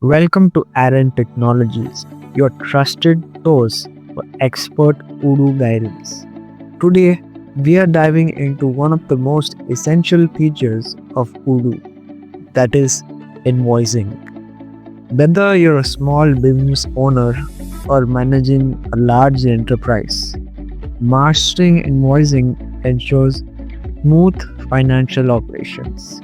Welcome to Aaron Technologies, your trusted source for expert Odoo guidance. Today, we are diving into one of the most essential features of Odoo, that is invoicing. Whether you're a small business owner or managing a large enterprise, mastering invoicing ensures smooth financial operations.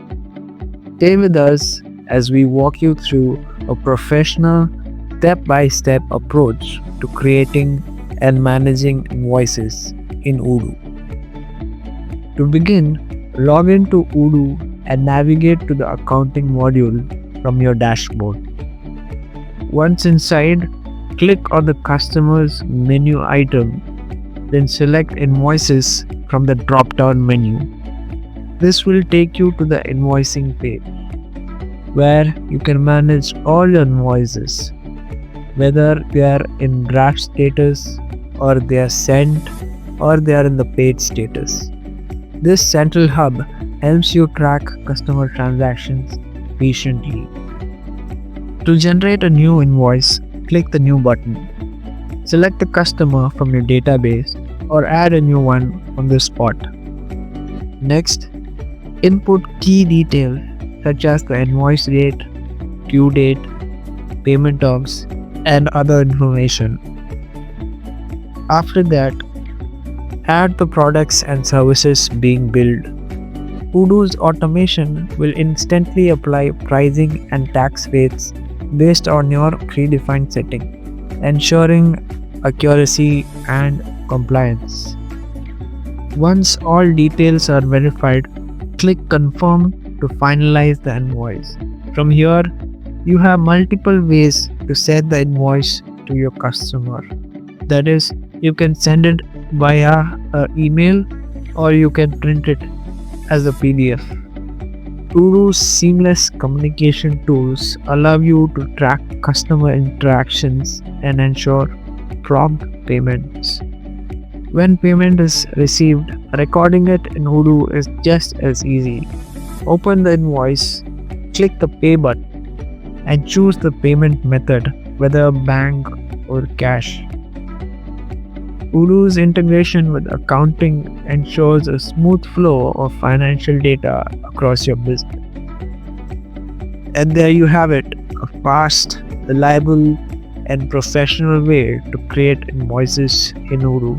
Stay with us as we walk you through a professional, step by step approach to creating and managing invoices in Odoo. To begin, log into Odoo and navigate to the accounting module from your dashboard. Once inside, click on the customer's menu item, then select Invoices from the drop down menu. This will take you to the invoicing page, where you can manage all your invoices, whether they are in draft status or they are sent or they are in the paid status. This central hub helps you track customer transactions efficiently. To generate a new invoice, click the New button. Select the customer from your database or add a new one on the spot. Next, input key details such as the invoice date, due date, payment terms, and other information. After that, add the products and services being billed. Odoo's automation will instantly apply pricing and tax rates based on your predefined setting, ensuring accuracy and compliance. Once all details are verified, click Confirm to finalize the invoice. From here, you have multiple ways to send the invoice to your customer. That is, you can send it via email or you can print it as a PDF. Odoo's seamless communication tools allow you to track customer interactions and ensure prompt payments. When payment is received, recording it in Odoo is just as easy. Open the invoice, click the Pay button, and choose the payment method, whether bank or cash. Odoo's integration with accounting ensures a smooth flow of financial data across your business. And there you have it, a fast, reliable, and professional way to create invoices in Odoo.